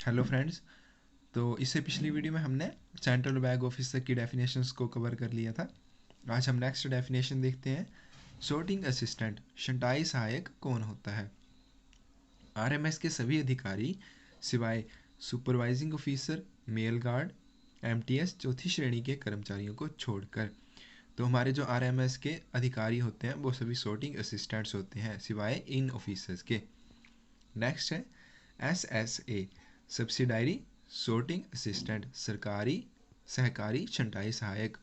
Hello friends. तो इससे पिछली वीडियो में हमने सेंट्रल बैग ऑफिसर की डेफिनेशंस को कवर कर लिया था। आज हम नेक्स्ट डेफिनेशन देखते हैं। सॉर्टिंग असिस्टेंट छंटाई सहायक कौन होता है? आरएमएस के सभी अधिकारी सिवाय supervising officer, mail guard, MTS चौथी श्रेणी के कर्मचारियों को छोड़कर। तो हमारे जो आरएमएस के अधिकारी होते हैं वो सभी सॉर्टिंग असिस्टेंट्स होते हैं सिवाय इन ऑफिसर्स के। नेक्स्ट है एसएसए सब्सिडायरी सॉर्टिंग असिस्टेंट, सरकारी सहकारी छंटाई सहायक।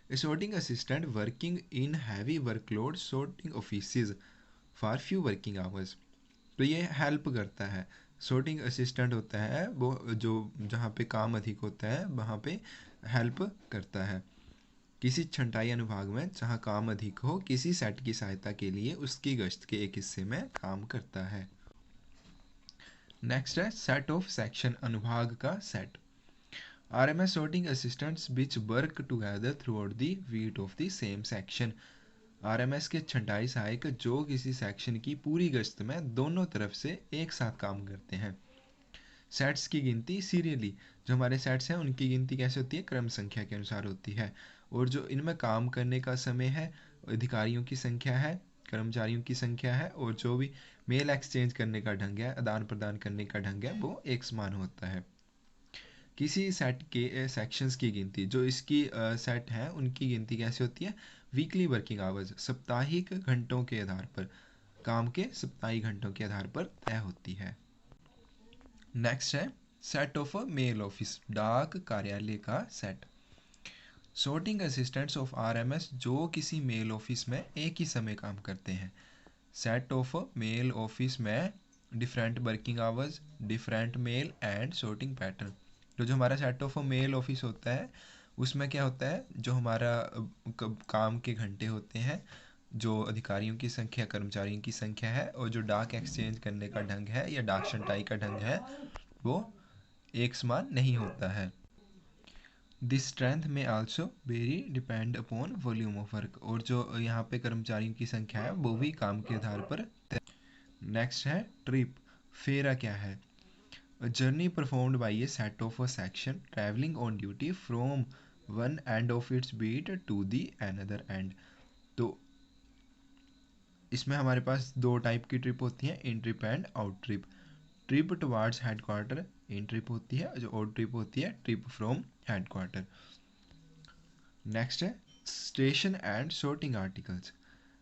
A sorting assistant working in heavy workload sorting offices for few working hours। तो ये हेल्प करता है। sorting assistant होता है वो जो जहाँ पे काम अधिक होता है वहाँ पे हेल्प करता है किसी छंटाई अनुभाग में जहाँ काम अधिक हो, किसी सेट की सहायता के लिए उसकी गश्त के एक हिस्से में काम करता है। नेक्स्ट है सेट ऑफ सेक्शन, अनुभाग का set. RMS sorting assistants which work together throughout the week of the same section। RMS के छंटाई सहायक जो किसी सेक्शन की पूरी गश्त में दोनों तरफ से एक साथ काम करते हैं। सेट्स की गिनती सीरियली, जो हमारे सेट्स हैं उनकी गिनती कैसे होती है? क्रम संख्या के अनुसार होती है। और जो इनमें काम करने का समय है, अधिकारियों की संख्या है, कर्मचारियों की संख्या है, और जो भी मेल एक्सचेंज करने का ढंग है, आदान प्रदान करने का ढंग है, वो एक समान होता है। किसी सेट के सेक्शंस की गिनती, जो इसकी सेट है उनकी गिनती कैसे होती है? वीकली वर्किंग आवर्स, साप्ताहिक घंटों के आधार पर, काम के साप्ताहिक घंटों के आधार पर तय होती है। नेक्स्ट है set of a mail office, डाक कार्यालय का सेट। सॉर्टिंग असिस्टेंट्स ऑफ आरएमएस जो किसी मेल ऑफिस में एक ही समय काम करते हैं। सेट ऑफ मेल ऑफिस में different working hours, different male and sorting pattern. तो जो हमारा सेट ऑफ मेल ऑफिस होता है उसमें क्या होता है? जो हमारा काम के घंटे होते हैं, जो अधिकारियों की संख्या, कर्मचारियों की संख्या है, और जो डाक एक्सचेंज करने का ढंग है या डाक छंटाई का ढंग है वो एक समान नहीं होता है। दिस स्ट्रेंथ में also very depend upon volume of work. और जो यहाँ पे कर्मचारियों की संख्या है वो भी काम के आधार पर। नेक्स्ट है ट्रिप, फेरा क्या है? A journey performed by a set of a section traveling on duty from one end of its beat to the another end। तो इसमें हमारे पास दो टाइप की ट्रिप होती हैं, in trip and out trip. Trip towards headquarter in trip होती है, जो आउट ट्रिप होती है ट्रिप फ्रॉम हेडक्वार्टर। नेक्स्ट है station and sorting articles.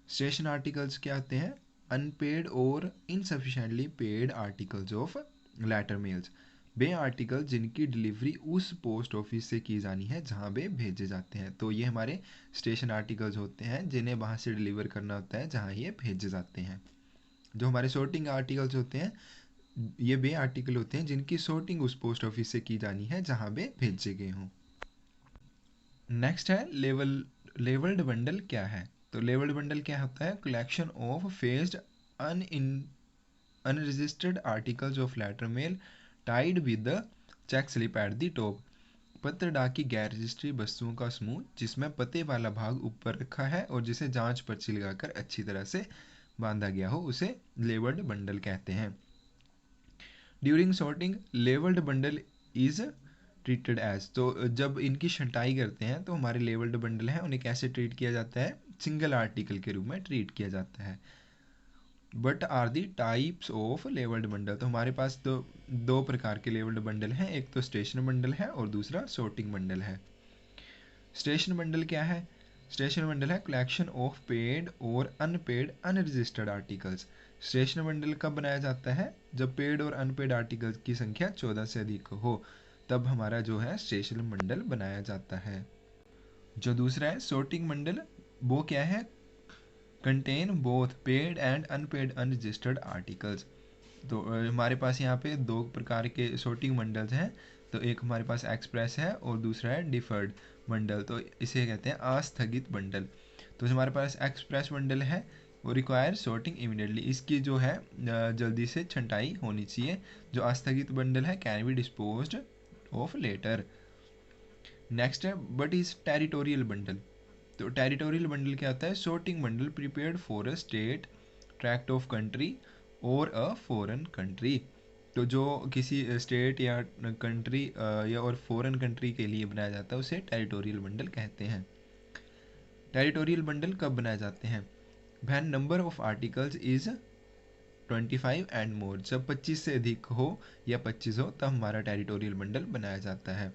Station articles क्या आते हैं? अनपेड और insufficiently paid articles of letter mails, वे आर्टिकल जिनकी डिलीवरी उस पोस्ट ऑफिस से की जानी है जहाँ वे भेजे जाते हैं। तो ये हमारे स्टेशन आर्टिकल्स होते हैं जिन्हें वहाँ से डिलीवर करना होता है जहाँ ये भेजे जाते हैं। जो हमारे सॉर्टिंग आर्टिकल्स होते हैं ये वे आर्टिकल होते हैं जिनकी सॉर्टिंग उस पोस्ट ऑफिस से की जानी है जहाँ वे भेजे गए हों। नेक्स्ट है लेवल्ड बंडल क्या है? तो लेवल्ड बंडल क्या होता है? Collection of phased un unregistered articles of letter mail tied with the check slip at the top. पत्र डाक की गैर रजिस्ट्री वस्तुओं का समूह जिसमें पते वाला भाग ऊपर रखा है और जिसे जांच पर्ची लगाकर अच्छी तरह से बांधा गया हो, उसे लेवल्ड बंडल कहते हैं। During sorting labelled bundle is treated as, तो जब इनकी छंटाई करते हैं तो हमारे लेवल्ड बंडल हैं उन्हें कैसे ट्रीट किया जाता है? सिंगल आर्टिकल के रूप में ट्रीट किया जाता है। But are the types of labelled bundle, तो हमारे पास तो दो प्रकार के लेवल्ड बंडल हैं, एक तो स्टेशन बंडल है और दूसरा सॉर्टिंग बंडल है। स्टेशन बंडल क्या है? स्टेशन बंडल है कलेक्शन ऑफ पेड और unpaid unregistered articles. Station bundle कब बनाया जाता है? जब पेड और अनपेड आर्टिकल्स की संख्या 14 से अधिक हो, तब हमारा जो है स्टेशन बंडल बनाया जाता है। जो दूसरा है सॉर्टिंग बंडल, वो क्या है? Contain both paid and unpaid unregistered articles. तो हमारे पास यहाँ पे दो प्रकार के सॉर्टिंग बंडल्स हैं। तो एक हमारे पास एक्सप्रेस है और दूसरा है डिफर्ड बंडल, तो इसे कहते हैं अस्थगित बंडल। तो जो हमारे पास एक्सप्रेस बंडल है वो रिक्वायर सॉर्टिंग इमीडिएटली, इसकी जो है जल्दी से छंटाई होनी चाहिए। जो अस्थगित बंडल है can be disposed of letter. Next है बट इज टेरिटोरियल बंडल। तो टेरिटोरियल बंडल क्या होता है? Sorting bundle prepared for a state, tract of country और अ फॉरेन कंट्री। तो जो किसी स्टेट या कंट्री या और फॉरेन कंट्री के लिए बनाया जाता है उसे टेरिटोरियल बंडल कहते हैं। टेरिटोरियल बंडल कब बनाए जाते हैं? When number of articles is 25 and more, जब 25 से अधिक हो या 25 हो तब हमारा टेरिटोरियल बंडल बनाया जाता है।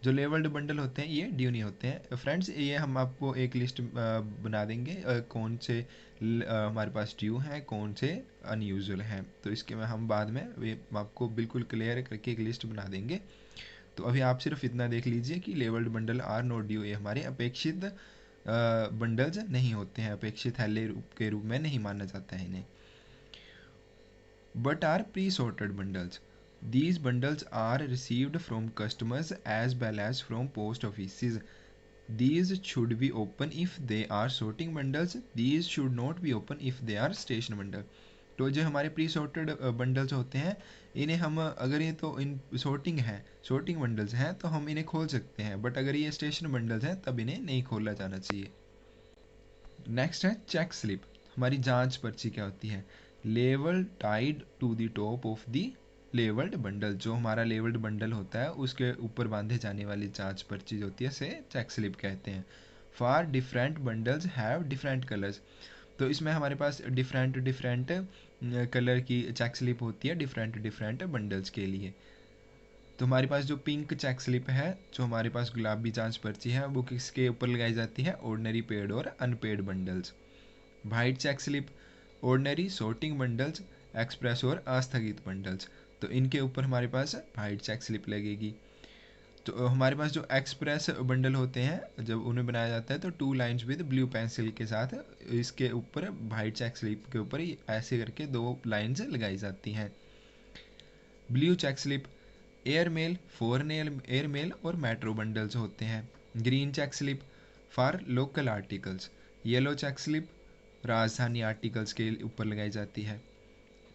जो लेवल्ड बंडल होते हैं ये ड्यू नहीं होते हैं। फ्रेंड्स ये हम आपको एक लिस्ट बना देंगे कौन से हमारे पास ड्यू हैं, कौन से अनयूजुअल हैं, तो इसके में हम बाद में ये आपको बिल्कुल क्लियर करके एक लिस्ट बना देंगे। तो अभी आप सिर्फ इतना देख लीजिए कि labelled bundle are not due, ये हमारे अपेक्षित बंडल्स नहीं होते हैं, अपेक्षित हैले के रूप में नहीं माना जाता है इन्हें। But are pre-sorted bundles. These bundles are received from customers as well as from post offices. These should be open if they are sorting bundles. These should not be open if they are station bundle. तो जो हमारे pre sorted bundles होते हैं इन्हें हम अगर ये तो इन sorting बंडल्स हैं तो हम इन्हें खोल सकते हैं, बट अगर ये स्टेशन बंडल्स हैं तब इन्हें नहीं खोला जाना चाहिए। नेक्स्ट है चेक स्लिप। हमारी जांच पर्ची क्या होती है? लेवल tied to the top of the labelled bundle, जो हमारा लेवल्ड बंडल होता है उसके ऊपर बांधे जाने वाली जांच पर्ची जो होती है से चेक स्लिप कहते हैं। For different bundles have different colours, तो इसमें हमारे पास डिफरेंट कलर की चेक स्लिप होती है डिफरेंट बंडल्स के लिए। तो हमारे पास जो पिंक चेक स्लिप है, जो हमारे पास गुलाबी जांच पर्ची है, वो किसके ऊपर लगाई जाती है? ऑर्डिनरी पेड और unpaid bundles. White check slip ordinary sorting bundles, express और आस्थगित बंडल्स, तो इनके ऊपर हमारे पास वाइट चेक स्लिप लगेगी। तो हमारे पास जो एक्सप्रेस बंडल होते हैं जब उन्हें बनाया जाता है तो 2 लाइन्स विद ब्लू पेंसिल के साथ इसके ऊपर वाइट चेक स्लिप के ऊपर ऐसे करके 2 लाइन्स लगाई जाती हैं। Blue check slip airmail, foreign airmail और मेट्रो बंडल्स होते हैं। Green check slip for local articles, yellow check slip Rajdhani articles के ऊपर लगाई जाती है।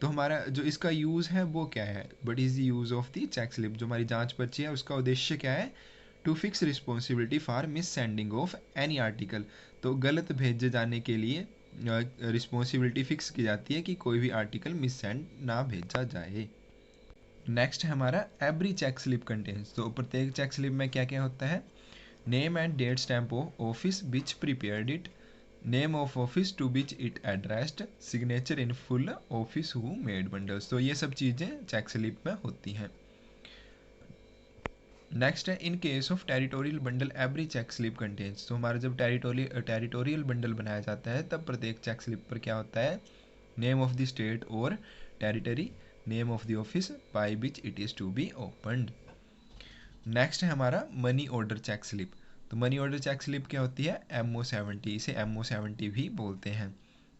तो हमारा जो इसका यूज़ है वो क्या है? But is the use of the check slip, जो हमारी जांच पर्ची है उसका उद्देश्य क्या है? To fix responsibility for missending of any article, तो गलत भेजे जाने के लिए रिस्पॉन्सिबिलिटी फिक्स की जाती है कि कोई भी आर्टिकल मिस सेंड ना भेजा जाए। नेक्स्ट है हमारा एवरी चेक स्लिप कंटेन्स, तो प्रत्येक चेक स्लिप में क्या क्या होता है? Name and date stamp of office which prepared it, name of office to which it addressed, signature in full office who made bundles, तो ये सब चीज़ें चेक स्लिप में होती हैं। नेक्स्ट है in case of territorial bundle every check slip contains, तो हमारा जब टेरिटोरियल बंडल बनाया जाता है तब प्रत्येक चेक स्लिप पर क्या होता है? नेम ऑफ द स्टेट और territory, name of the office by which it is to be opened. Next है हमारा मनी ऑर्डर चेक स्लिप, तो मनी ऑर्डर चेक स्लिप क्या होती है? MO70, इसे MO70 भी बोलते हैं।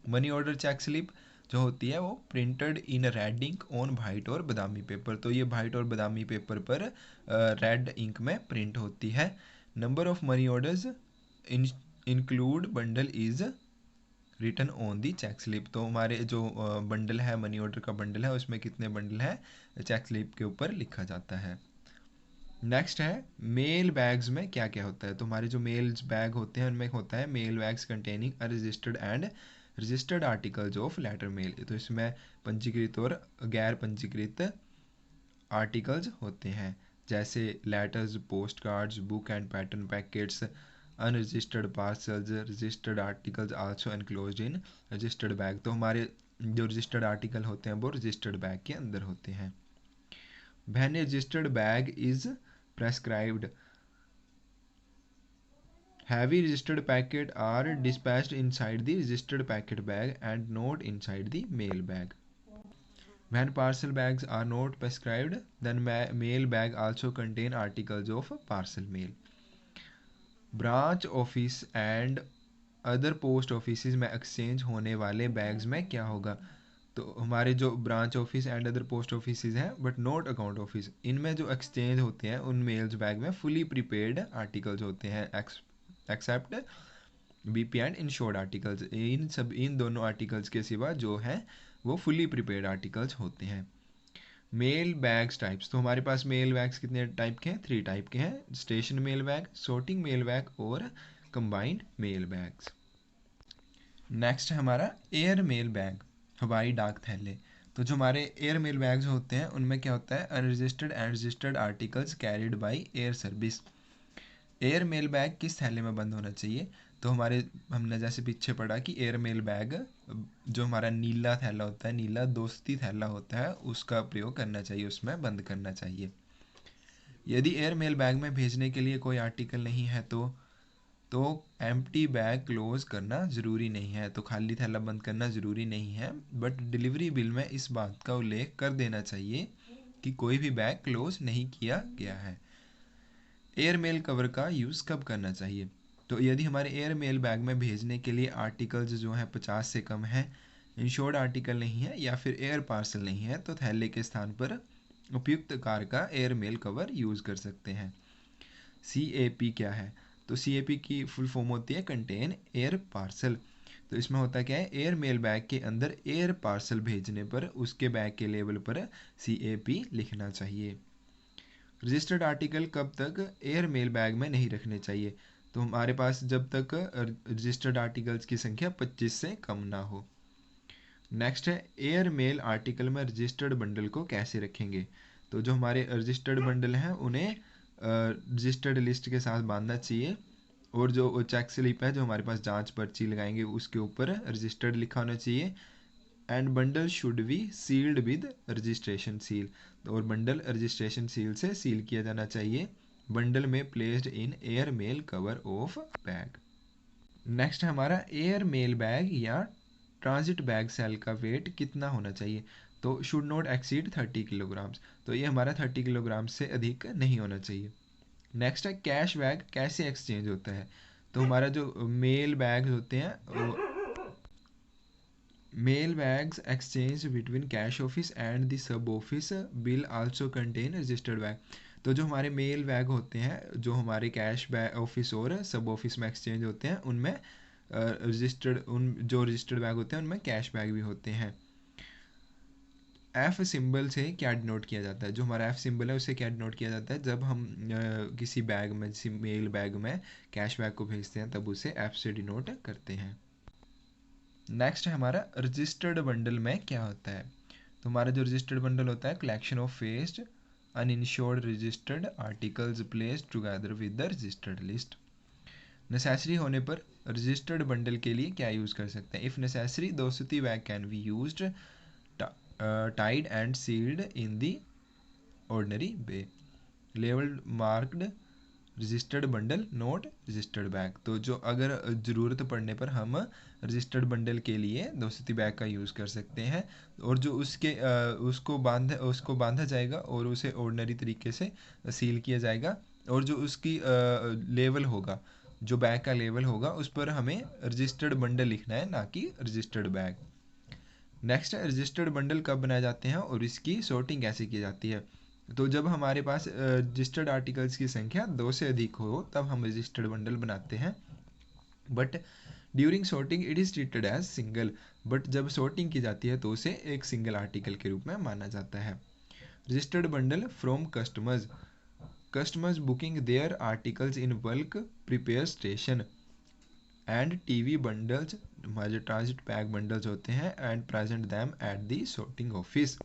मनी ऑर्डर चेक स्लिप जो होती है वो printed in red ink on white और बादामी पेपर, तो ये वाइट और बादामी पेपर पर रेड इंक में प्रिंट होती है। Number of money orders include bundle is written on the check slip, तो हमारे जो बंडल है मनी ऑर्डर का बंडल है उसमें कितने बंडल है चेक स्लिप के ऊपर लिखा जाता है। नेक्स्ट है मेल बैग्स में क्या क्या होता है? तो हमारे जो मेल्स बैग होते हैं उनमें होता है mail bags containing a registered and registered articles of letter mail, तो इसमें पंजीकृत और गैर पंजीकृत आर्टिकल्स होते हैं, जैसे letters, post cards, book and pattern packets, unregistered parcels, registered articles also enclosed in registered bag, तो हमारे जो रजिस्टर्ड आर्टिकल होते हैं वो रजिस्टर्ड बैग के अंदर होते हैं। When registered bag is prescribed, heavy registered packet are dispatched inside the registered packet bag and not inside the mail bag. When parcel bags are not prescribed, then mail bag also contain articles of parcel mail. Branch office and other post office में exchange होने वाले bags में क्या होगा? तो हमारे जो branch office and other post office हैं बट नॉट अकाउंट ऑफिस, इनमें जो एक्सचेंज होते हैं उन मेल्स बैग में फुली प्रीपेड आर्टिकल्स होते हैं except BP and insured articles, इन दोनों आर्टिकल्स के सिवा जो है वो फुली प्रीपेड आर्टिकल्स होते हैं। मेल बैग्स टाइप्स, तो हमारे पास मेल बैग्स कितने टाइप के हैं? 3 टाइप के हैं, station mail bag, sorting mail bag और कंबाइंड मेल बैग्स। नेक्स्ट है हमारा एयर मेल बैग, हवाई डाक थैले। तो जो हमारे एयर मेल बैग्स होते हैं उनमें क्या होता है, unregistered and registered articles carried by air service. Air mail bag किस थैले में बंद होना चाहिए, तो हमारे हमने जैसे पीछे पढ़ा कि एयर मेल बैग जो हमारा नीला थैला होता है, नीला दोस्ती थैला होता है, उसका प्रयोग करना चाहिए, उसमें बंद करना चाहिए। यदि एयर मेल बैग में भेजने के लिए कोई आर्टिकल नहीं है तो एम्प्टी बैग क्लोज करना ज़रूरी नहीं है, तो खाली थैला बंद करना ज़रूरी नहीं है, बट डिलीवरी बिल में इस बात का उल्लेख कर देना चाहिए कि कोई भी बैग क्लोज नहीं किया गया है। एयर मेल कवर का यूज़ कब करना चाहिए, तो यदि हमारे एयर मेल बैग में भेजने के लिए आर्टिकल्स जो हैं 50 से कम है, इंश्योर्ड आर्टिकल नहीं है या फिर एयर पार्सल नहीं है, तो थैले के स्थान पर उपयुक्त कार का एयर मेल कवर यूज़ कर सकते हैं। CAP क्या है, तो CAP की फुल फॉर्म होती है कंटेन एयर पार्सल। तो इसमें होता क्या है, एयर मेल बैग के अंदर एयर पार्सल भेजने पर उसके बैग के लेबल पर CAP लिखना चाहिए। रजिस्टर्ड आर्टिकल कब तक एयर मेल बैग में नहीं रखने चाहिए, तो हमारे पास जब तक रजिस्टर्ड आर्टिकल्स की संख्या 25 से कम ना हो। नेक्स्ट है, एयर मेल आर्टिकल में रजिस्टर्ड बंडल को कैसे रखेंगे, तो जो हमारे रजिस्टर्ड बंडल हैं उन्हें रजिस्टर्ड लिस्ट के साथ बांधना चाहिए, और जो चेक स्लिप है जो हमारे पास जांच पर्ची लगाएंगे उसके ऊपर रजिस्टर्ड लिखा होना चाहिए। And bundle should be sealed with registration seal, और बंडल रजिस्ट्रेशन सील से सील किया जाना चाहिए। बंडल में placed in air mail cover of bag. Next हमारा एयर मेल बैग या ट्रांजिट बैग सेल का वेट कितना होना चाहिए, तो शुड नॉट एक्सीड 30 किलोग्राम्स, तो ये हमारा 30 किलोग्राम से अधिक नहीं होना चाहिए। नेक्स्ट है, कैश बैग कैसे एक्सचेंज होता है, तो हमारा जो मेल बैग होते हैं, mail bags exchange between cash office and the sub office will also contain registered bag, तो जो हमारे मेल बैग होते हैं जो हमारे कैश बैग ऑफिस और सब ऑफिस में एक्सचेंज होते हैं उनमें जो रजिस्टर्ड बैग होते हैं उनमें कैश बैग भी होते हैं। एफ सिंबल से क्या डिनोट किया जाता है, जो हमारा एफ सिंबल है उसे क्या डिनोट किया जाता है, जब हम किसी बैग में, किसी मेल बैग में कैश बैग को भेजते हैं तब उसे एफ से डिनोट करते हैं। नेक्स्ट है हमारा रजिस्टर्ड बंडल में क्या होता है, तो हमारा जो रजिस्टर्ड बंडल होता है, collection of faced uninsured registered articles placed together with the registered list. Necessary होने पर रजिस्टर्ड बंडल के लिए क्या यूज़ कर सकते हैं, इफ़ नेसेसरी दोस्ती bag can be used tied and sealed in the ordinary way, labeled marked registered bundle note registered bag, तो जो अगर ज़रूरत पड़ने पर हम रजिस्टर्ड बंडल के लिए दोस्ती बैग का यूज़ कर सकते हैं, और जो उसको बांधा जाएगा और उसे ऑर्डनरी तरीके से सील किया जाएगा, और जो उसकी लेवल होगा, जो बैग का लेवल होगा उस पर हमें रजिस्टर्ड बंडल लिखना है, ना कि रजिस्टर्ड बैग। नेक्स्ट है, रजिस्टर्ड बंडल कब बनाए जाते हैं और इसकी सॉर्टिंग कैसे की जाती है, तो जब हमारे पास रजिस्टर्ड आर्टिकल्स की संख्या 2 से अधिक हो तब हम रजिस्टर्ड बंडल बनाते हैं, but during sorting it is treated as single, but जब सॉर्टिंग की जाती है तो उसे एक सिंगल आर्टिकल के रूप में माना जाता है। Registered bundle from customers booking their articles in bulk prepare station and TV bundles, हमारे जो ट्रांजिट बैग बंडल्स होते हैं, and present them at the sorting office.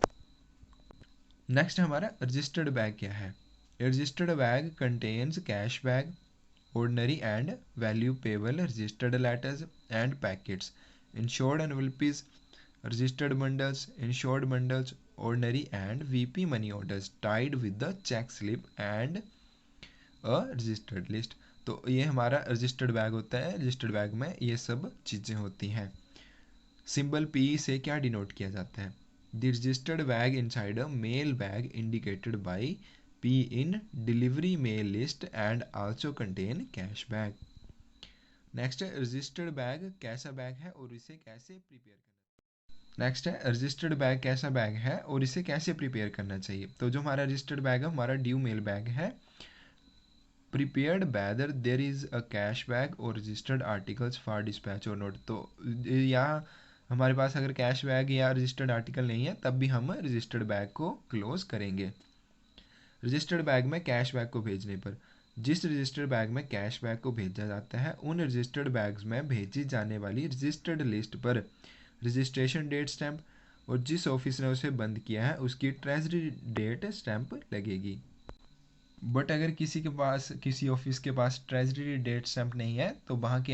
Next हमारा रजिस्टर्ड बैग क्या है, registered bag contains cash bag, ordinary and value payable registered letters and packets, insured envelopes, registered bundles, insured bundles, ordinary and VP money orders tied with the check slip and a registered list, तो ये हमारा registered bag होता है, registered bag में ये सब चीज़ें होती हैं। सिंबल P से क्या डिनोट किया जाता है, the registered bag inside a mail bag indicated by P in delivery mail list and also contain cash bag। Next है, रजिस्टर्ड बैग कैसा बैग है और इसे कैसे प्रिपेयर करना, नेक्स्ट है, रजिस्टर्ड बैग कैसा बैग है और इसे कैसे प्रिपेयर करना चाहिए, तो जो हमारा रजिस्टर्ड बैग है हमारा ड्यू मेल बैग है, prepared whether there is a cash bag और रजिस्टर्ड आर्टिकल्स फॉर डिस्पैच और नोट, तो यहाँ हमारे पास अगर कैश बैग या रजिस्टर्ड आर्टिकल नहीं है तब भी हम रजिस्टर्ड बैग को क्लोज करेंगे। रजिस्टर्ड बैग में कैश बैग को भेजने पर, जिस रजिस्टर्ड बैग में कैश बैग को भेजा जाता है उन रजिस्टर्ड बैग्स में भेजी जाने वाली रजिस्टर्ड लिस्ट पर रजिस्ट्रेशन डेट स्टैंप और जिस ऑफिस ने उसे बंद किया है उसकी ट्रेजरी डेट स्टैंप लगेगी। बट अगर किसी ऑफिस के पास ट्रेजरी डेट स्टैंप नहीं है तो वहाँ के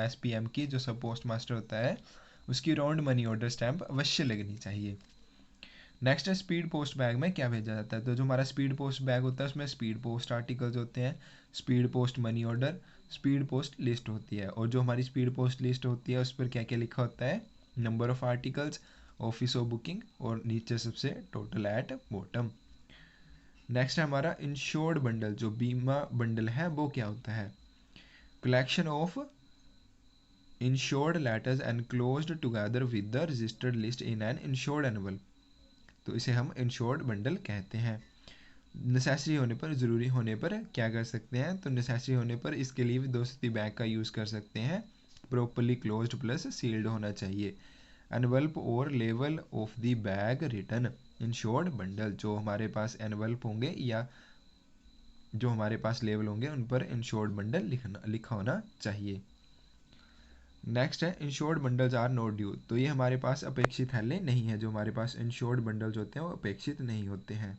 SPM की जो सब पोस्ट मास्टर होता है उसकी राउंड मनी ऑर्डर स्टैंप अवश्य लगनी चाहिए। नेक्स्ट है स्पीड पोस्ट बैग में क्या भेजा जाता है। तो जो हमारा स्पीड पोस्ट बैग होता है उसमें स्पीड पोस्ट आर्टिकल्स होते हैं, speed post money order, speed post list होती है। और जो हमारी स्पीड पोस्ट लिस्ट होती है उस पर क्या क्या लिखा होता है, number of articles, office of booking और नीचे सबसे टोटल एट बॉटम। नेक्स्ट है हमारा इंश्योर्ड बंडल, जो बीमा बंडल है वो क्या होता है, collection of insured letters enclosed together with the registered list in an insured anvil. तो इसे हम इंश्योर्ड बंडल कहते हैं। नेसेसरी होने पर, ज़रूरी होने पर क्या कर सकते हैं, तो नेसेसरी होने पर इसके लिए भी दोस्ती बैग का यूज़ कर सकते हैं। प्रॉपरली क्लोज्ड प्लस सील्ड होना चाहिए। एनवल्प और level of the bag return insured bundle, जो हमारे पास एनवल्प होंगे या जो हमारे पास लेवल होंगे उन पर इंश्योर्ड बंडल लिखा होना चाहिए। नेक्स्ट है insured bundles are not due, तो ये हमारे पास अपेक्षित थैले नहीं है। जो हमारे पास इंश्योर्ड बंडल्स होते हैं वो अपेक्षित नहीं होते हैं।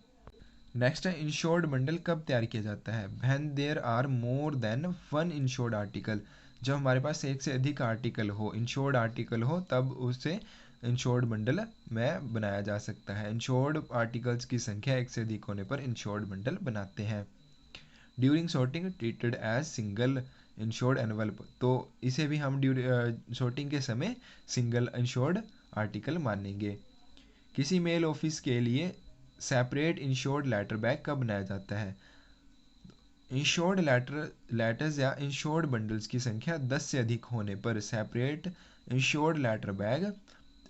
नेक्स्ट है इंश्योर्ड बंडल कब तैयार किया जाता है, when there are more than one insured article, जब हमारे पास एक से अधिक आर्टिकल हो, इंश्योर्ड आर्टिकल हो, तब उसे इंश्योर्ड बंडल में बनाया जा सकता है। इंश्योर्ड आर्टिकल्स की संख्या एक से अधिक होने पर इंश्योर्ड बंडल बनाते हैं। During sorting treated as single insured envelope, तो इसे भी हम सॉर्टिंग के समय सिंगल इंश्योर्ड आर्टिकल मानेंगे। किसी मेल ऑफिस के लिए सेपरेट इंश्योर्ड लेटर बैग कब बनाया जाता है, इंश्योर्ड लेटर्स या इंश्योर्ड बंडल्स की संख्या 10 से अधिक होने पर separate insured letter bag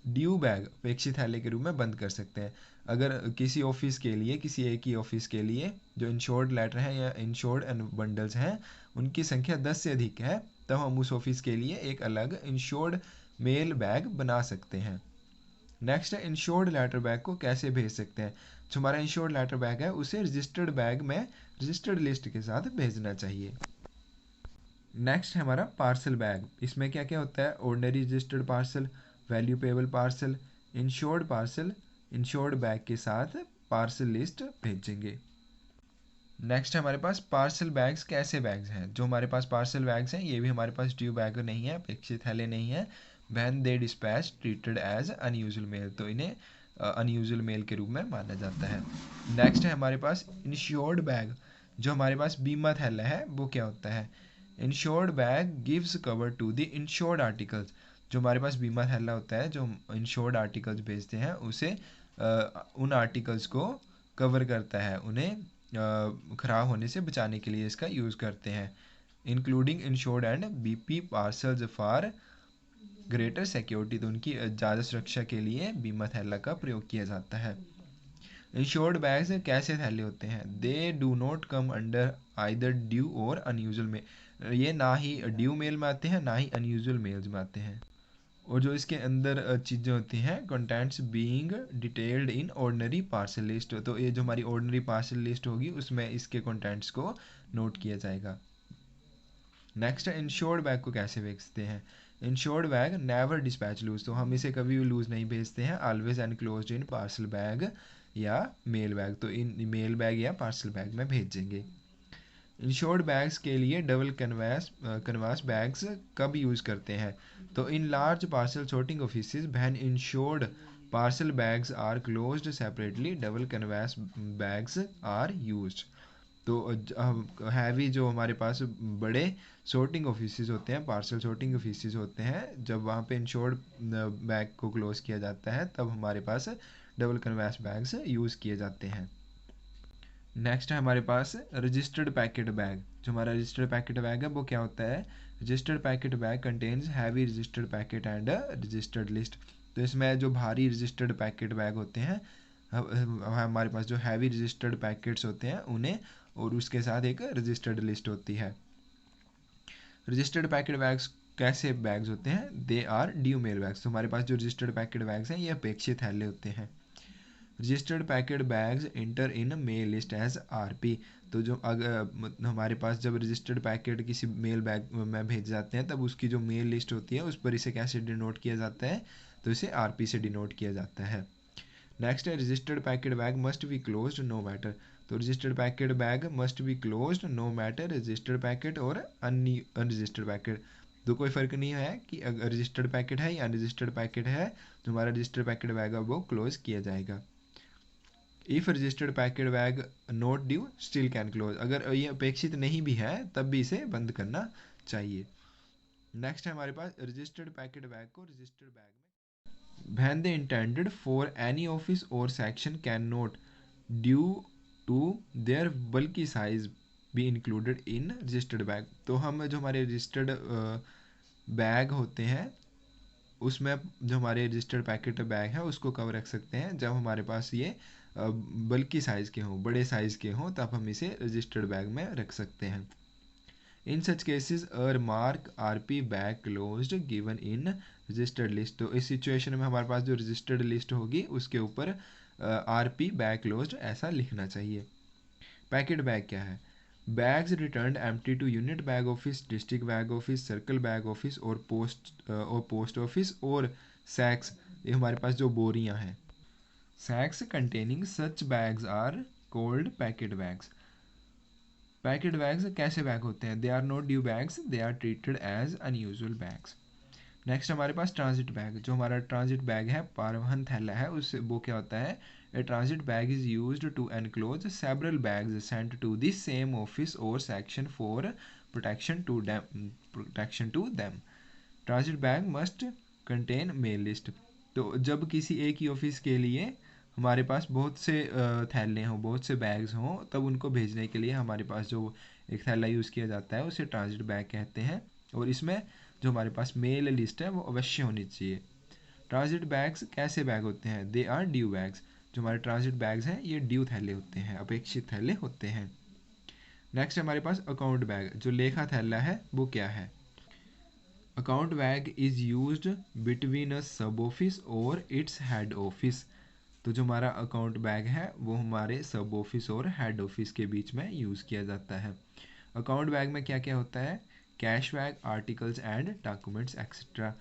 due bag अपेक्षित थैले के रूप में बंद कर सकते हैं। अगर किसी ऑफिस के लिए, किसी एक ही ऑफिस के लिए जो इंश्योर्ड लेटर है या इंश्योर्ड बंडल्स हैं उनकी संख्या 10 से अधिक है, तब हम उस ऑफिस के लिए एक अलग इंश्योर्ड मेल बैग बना सकते हैं। नेक्स्ट है इंश्योर्ड लेटर बैग को कैसे भेज सकते हैं। जो हमारा इंश्योर्ड लेटर बैग है उसे रजिस्टर्ड बैग में रजिस्टर्ड लिस्ट के साथ भेजना चाहिए। नेक्स्ट है हमारा पार्सल बैग, इसमें क्या क्या होता है, ordinary registered parcel, value payable parcel, insured parcel, insured bag के साथ पार्सल लिस्ट भेजेंगे। नेक्स्ट हमारे पास पार्सल बैग्स कैसे बैग्स हैं। जो हमारे पास पार्सल बैग्स हैं ये भी हमारे पास ड्यू बैग नहीं है, अपेक्षित थैले नहीं है। When they dispatch treated as unusual mail, तो इन्हें अनयूजुअल मेल के रूप में माना जाता है। नेक्स्ट है हमारे पास इंश्योर्ड बैग, जो हमारे पास बीमा थैला है वो क्या होता है, insured bag gives cover to the insured articles, जो हमारे पास बीमा थैला होता है जो इंश्योर्ड आर्टिकल्स भेजते हैं उसे उन आर्टिकल्स को कवर करता है, उन्हें ख़राब होने से बचाने के लिए इसका यूज़ करते हैं। Including insured and BP parcels for greater security, तो उनकी ज़्यादा सुरक्षा के लिए बीमा थैला का प्रयोग किया जाता है। इंश्योर्ड बैग्स कैसे थैले होते हैं, they do not come under either due और अनयूजुअल मेल, ये ना ही ड्यू मेल में आते हैं ना ही अनयूजुअल मेल्स में आते हैं। और जो इसके अंदर चीज़ें होती हैं, contents being detailed in ordinary parcel list, तो ये जो हमारी ऑर्डिनरी पार्सल लिस्ट होगी उसमें इसके कंटेंट्स को नोट किया जाएगा। नेक्स्ट है इंश्योर्ड बैग को कैसे भेजते हैं, insured bag never dispatch loose, तो हम इसे कभी भी लूज नहीं भेजते हैं, always enclosed in parcel bag या मेल बैग, तो इन मेल बैग या पार्सल बैग में भेजेंगे। इंश्योर्ड बैग्स के लिए डबल कन्वास बैग्स कब यूज़ करते हैं, तो in large parcel sorting offices when insured parcel bags are closed separately double canvas bags are used, तो हैवी जो हमारे पास बड़े सॉर्टिंग ऑफिसेज होते हैं, पार्सल सॉर्टिंग ऑफिसेज होते हैं, जब वहाँ पे इंश्योर्ड बैग को क्लोज किया जाता है तब हमारे पास डबल कन्वास बैग्स यूज़ किए जाते हैं। नेक्स्ट है हमारे पास रजिस्टर्ड पैकेट बैग, जो हमारा रजिस्टर्ड पैकेट बैग है वो क्या होता है, registered packet bag contains heavy registered packet and registered list, तो इसमें जो भारी रजिस्टर्ड पैकेट बैग होते हैं हमारे पास जो हैवी रजिस्टर्ड पैकेट्स होते हैं उन्हें, और उसके साथ एक रजिस्टर्ड लिस्ट होती है। रजिस्टर्ड पैकेट बैग्स कैसे बैग्स होते हैं, they are due mail bags, तो हमारे पास जो रजिस्टर्ड पैकेट बैग्स हैं ये अपेक्षित थैले होते हैं। Registered packet bags inter in male list as RP, तो जो अगर हमारे पास जब रजिस्टर्ड पैकेट किसी मेल बैग में भेज जाते हैं तब उसकी जो मेल लिस्ट होती है उस पर इसे कैसे डिनोट किया जाता है, तो इसे RP से डिनोट किया जाता है। नेक्स्ट है registered packet bag must be closed no matter. तो registered packet bag must be closed no matter registered packet और अनरजिस्टर्ड पैकेट, तो कोई फ़र्क नहीं है कि अगर रजिस्टर्ड पैकेट है या अनरजिस्टर्ड पैकेट है, तो हमारा रजिस्टर्ड पैकेट बैग है वो क्लोज किया जाएगा। If registered packet bag note due still can close, अगर ये अपेक्षित नहीं भी है तब भी इसे बंद करना चाहिए। नेक्स्ट है हमारे पास रजिस्टर्ड पैकेट बैग को रजिस्टर्ड बैग में when they intended for any office or section cannot due to their bulky size be included in registered bag। तो हम जो हमारे रजिस्टर्ड बैग होते हैं उसमें जो हमारे रजिस्टर्ड पैकेट बैग है उसको कवर रख सकते हैं, जब हमारे पास ये बल्कि साइज़ के हों, बड़े साइज़ के हों, तब हम इसे रजिस्टर्ड बैग में रख सकते हैं। In such cases a mark RP bag closed given in registered list. तो इस सिचुएशन में हमारे पास जो रजिस्टर्ड लिस्ट होगी उसके ऊपर RP बैग क्लोज्ड ऐसा लिखना चाहिए। पैकेट बैग क्या है? Bags return empty to unit bag office, district bag office, circle bag office और पोस्ट ऑफिस और सैक्स, ये हमारे पास जो बोरियां हैं। Sacks containing such bags are called packet bags. Packet bags कैसे बैग होते हैं? They are not due bags, they are treated as unusual bags. Next हमारे पास ट्रांजिट बैग, जो हमारा ट्रांजिट बैग है, परिवहन थैला है, उससे वो क्या होता है? A transit bag is used to enclose several bags sent to the same office और section for protection to them. Transit bag must contain mail list. तो जब किसी एक ही ऑफिस के लिए हमारे पास बहुत से थैले हों, बहुत से बैग्स हों, तब उनको भेजने के लिए हमारे पास जो एक थैला यूज़ किया जाता है उसे ट्रांजिट बैग कहते हैं, और इसमें जो हमारे पास मेल लिस्ट है वो अवश्य होनी चाहिए। ट्रांजिट बैग्स कैसे बैग होते हैं? They are due bags. जो हमारे ट्रांजिट बैग्स हैं ये ड्यू थैले होते हैं, अपेक्षित थैले होते हैं। नेक्स्ट हमारे पास अकाउंट बैग, जो लेखा थैला है वो क्या है? Account bag is used between a सब ऑफिस और इट्स हेड ऑफिस। तो जो हमारा अकाउंट बैग है वो हमारे सब ऑफिस और हेड ऑफिस के बीच में यूज़ किया जाता है। अकाउंट बैग में क्या क्या होता है? Cash bag, articles and documents etcetera.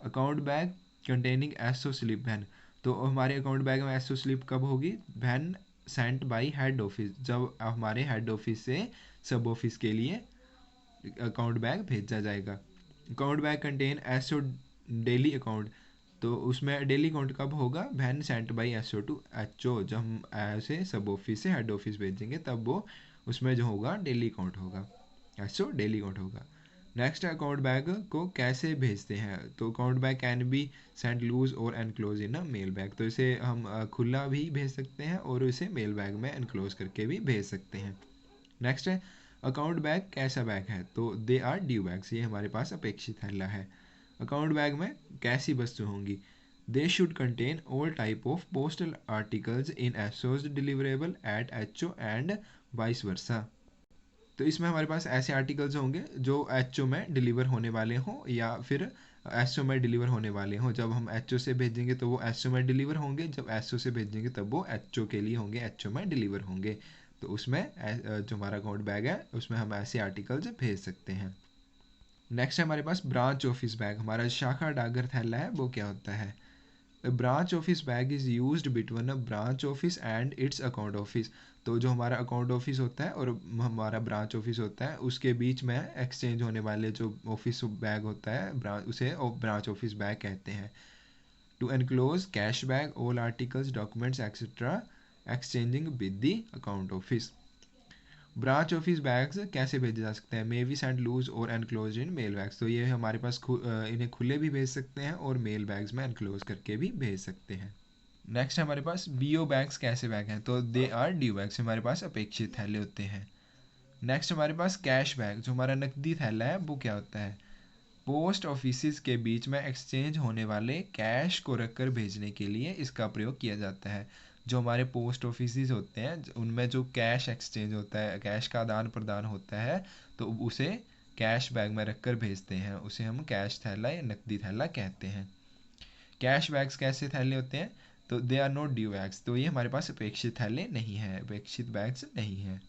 Account bag containing SO slip when. तो हमारे अकाउंट बैग में एसओ स्लिप कब होगी? When sent by head office, जब हमारे हेड ऑफिस से सब ऑफिस के लिए अकाउंट बैग भेजा जाएगा। Account bag contain SO daily account. तो उसमें डेली अकाउंट कब होगा? When sent by SO to HO, जब हम ऐसे सब ऑफिस से हेड ऑफिस भेजेंगे तब वो उसमें जो होगा डेली अकाउंट होगा, एसओ डेली अकाउंट होगा। नेक्स्ट अकाउंट बैग को कैसे भेजते हैं? तो account bag can be sent loose और enclose in a mail bag. तो इसे हम खुला भी भेज सकते हैं और इसे मेल बैग में एनक्लोज करके भी भेज सकते हैं। नेक्स्ट है अकाउंट बैग कैसा बैग है? तो दे आर ड्यू बैग्स, ये हमारे पास अपेक्षित थैला है। अकाउंट बैग में कैसी वस्तु होंगी? They should contain all type of postal articles in SOs deliverable at HO and vice versa. तो इसमें हमारे पास ऐसे आर्टिकल्स होंगे जो एचओ में डिलीवर होने वाले हों या फिर एसओ में डिलीवर होने वाले हों। जब हम एचओ से भेजेंगे तो वो एसओ में डिलीवर होंगे, जब एसओ से भेजेंगे तब वो एचओ के लिए होंगे, एचओ में डिलीवर होंगे। तो उसमें जो हमारा अकाउंट बैग है उसमें हम ऐसे आर्टिकल्स भेज सकते हैं। नेक्स्ट है हमारे पास ब्रांच ऑफिस बैग, हमारा शाखा डाकघर थैला है वो क्या होता है? Branch office bag is used between a branch office and it's account office. तो जो हमारा अकाउंट ऑफिस होता है और हमारा ब्रांच ऑफिस होता है उसके बीच में एक्सचेंज होने वाले जो ऑफिस बैग होता है ब्रांच, उसे ब्रांच ऑफिस बैग कहते हैं। To enclose cash bag all articles documents etcetera exchanging with the account office. Branch office bags कैसे भेजे जा सकते हैं? मे वी सेंड लूज और एनक्लोज इन मेल बैग्स। तो ये हमारे पास इन्हें खुले भी भेज सकते हैं और मेल बैग्स में एनक्लोज करके भी भेज सकते हैं। नेक्स्ट हमारे पास बीओ बैग्स कैसे बैग हैं? तो दे आर ड्यू बैग्स, हमारे पास अपेक्षित थैले होते हैं। नेक्स्ट हमारे पास कैश बैग, जो हमारा नकदी थैला है वो क्या होता है? पोस्ट ऑफिस के बीच में एक्सचेंज होने वाले कैश को रखकर भेजने के लिए इसका प्रयोग किया जाता है। जो हमारे पोस्ट ऑफिस होते हैं उनमें जो कैश एक्सचेंज होता है, कैश का आदान प्रदान होता है, तो उसे कैश बैग में रखकर भेजते हैं, उसे हम कैश थैला या नकदी थैला कहते हैं। कैश बैग्स कैसे थैले होते हैं? तो they are not due bags, तो ये हमारे पास अपेक्षित थैले नहीं हैं, अपेक्षित बैग्स नहीं हैं।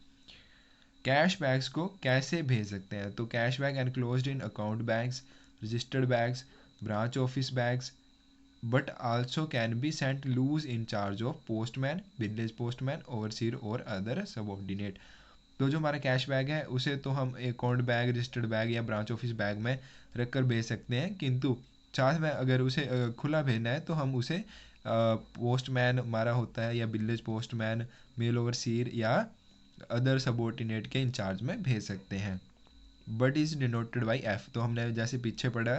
कैश बैग्स को कैसे भेज सकते हैं? तो cash bag enclosed in account bags, registered bags, branch office bags, but also can be sent loose in charge of postman, village postman, overseer और अदर सबऑर्डिनेट। तो जो हमारा कैश बैग है उसे तो हम अकाउंट बैग, रजिस्टर्ड बैग या branch office bag में रख कर भेज सकते हैं, किंतु साथ में अगर उसे खुला भेजना है तो हम उसे पोस्टमैन हमारा होता है या विलेज पोस्टमैन, मेल ओवरसीयर या अदर सबऑर्डिनेट के इंचार्ज में भेज सकते हैं। But is denoted by F. तो हमने जैसे पीछे पढ़ा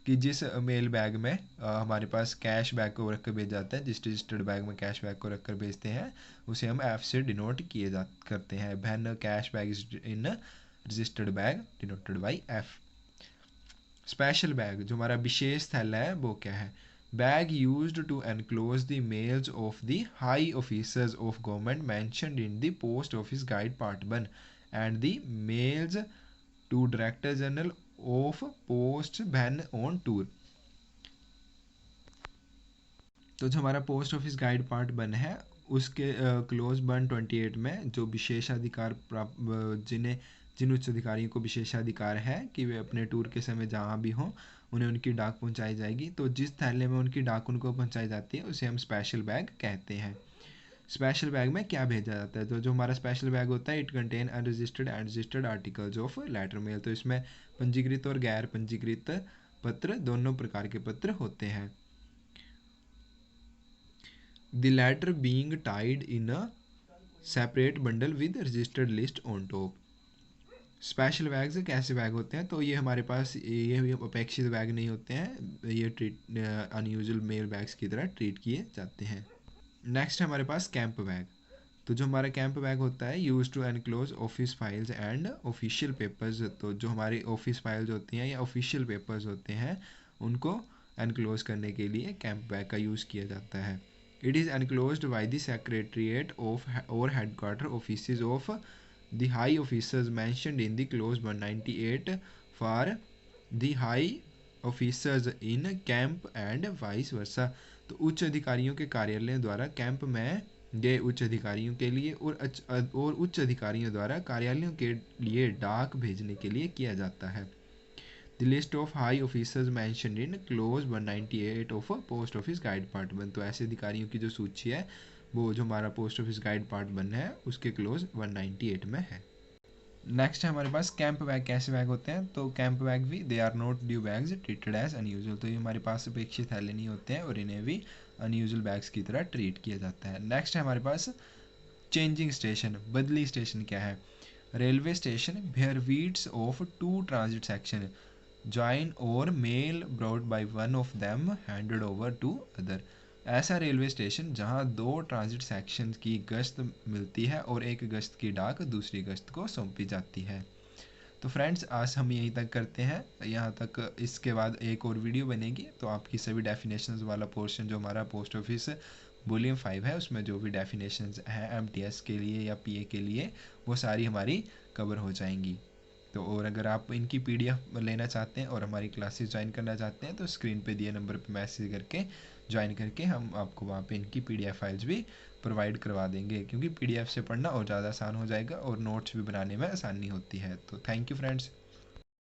कि जिस मेल बैग में हमारे पास कैश बैग को रख कर भेज जाता है, जिस रजिस्टर्ड बैग में कैश बैग को रख कर भेजते हैं उसे हम एफ से डिनोट किए जा करते हैं। When cash bag is in registered bag denoted by F. Special bag, जो हमारा विशेष थैला है वो क्या है? Bag used to enclose the mails of the high officers of government mentioned in the post office guide part 1 and the mails to director general of post when on tour. तो जो हमारा पोस्ट ऑफिस गाइड पार्ट 1 है उसके close 128 में जो विशेषाधिकार प्राप्त जिन उच्च अधिकारियों को विशेषाधिकार है कि वे अपने टूर के समय जहाँ भी हों उन्हें उनकी डाक पहुँचाई जाएगी, तो जिस थैले में उनकी डाक उनको पहुँचाई जाती है उसे हम स्पेशल बैग कहते हैं। स्पेशल बैग में क्या भेजा जाता है? तो जो हमारा स्पेशल बैग होता है, it contain unregistered and registered articles of letter mail. तो इसमें पंजीकृत और गैर पंजीकृत पत्र दोनों प्रकार के पत्र होते हैं। The letter being tied in a separate bundle with registered list on top. Special bags कैसे बैग होते हैं? तो ये हमारे पास ये अपेक्षित बैग नहीं होते हैं, ये अनयूजुअल मेल बैग्स की तरह ट्रीट किए जाते हैं। नेक्स्ट है हमारे पास कैंप बैग। तो जो हमारा कैंप बैग होता है use to enclose office files and official papers. तो जो हमारी ऑफिस फाइल्स होती हैं या ऑफिशियल पेपर्स होते हैं उनको एनक्लोज करने के लिए कैंप बैग का यूज़ किया जाता है। It is enclosed by the secretariat of और headquarter offices of the high officers mentioned in the clause 198 for the high officers in camp and vice versa. तो उच्च अधिकारियों के कार्यालयों द्वारा कैंप में गए उच्च अधिकारियों के लिए और उच्च अधिकारियों द्वारा कार्यालयों के लिए डाक भेजने के लिए किया जाता है। The list of high officers mentioned in close 198 of post office guide part 1। तो ऐसे अधिकारियों की जो सूची है वो जो हमारा पोस्ट ऑफिस गाइड पार्ट 1 है उसके क्लोज 198 में है। नेक्स्ट है हमारे पास कैंप बैग। कैसे बैग होते हैं? तो कैंप बैग भी they are not due bags treated as unusual. तो ये हमारे पास अपेक्षित थैले नहीं होते हैं और इन्हें भी अनयूजुअल बैग्स की तरह ट्रीट किया जाता है। नेक्स्ट है हमारे पास चेंजिंग स्टेशन। बदली स्टेशन क्या है? Railway station where weeds of two transit section join और mail brought by one of them handed over to other. ऐसा रेलवे स्टेशन जहां दो ट्रांजिट सेक्शन की गश्त मिलती है और एक गश्त की डाक दूसरी गश्त को सौंपी जाती है। तो फ्रेंड्स आज हम यहीं तक करते हैं, यहाँ तक। इसके बाद एक और वीडियो बनेगी तो आपकी सभी डेफिनेशंस वाला पोर्शन जो हमारा पोस्ट ऑफिस वॉल्यूम 5 है उसमें जो भी डेफिनेशंस हैं एमटीएस के लिए या पीए के लिए वो सारी हमारी कवर हो जाएंगी। तो और अगर आप इनकी पीडीएफ लेना चाहते हैं और हमारी क्लासेस ज्वाइन करना चाहते हैं तो स्क्रीन पे दिए नंबर पे मैसेज करके ज्वाइन करके हम आपको वहाँ पे इनकी पीडीएफ फाइल्स भी प्रोवाइड करवा देंगे, क्योंकि पीडीएफ से पढ़ना और ज़्यादा आसान हो जाएगा और नोट्स भी बनाने में आसानी होती है। तो थैंक यू फ्रेंड्स।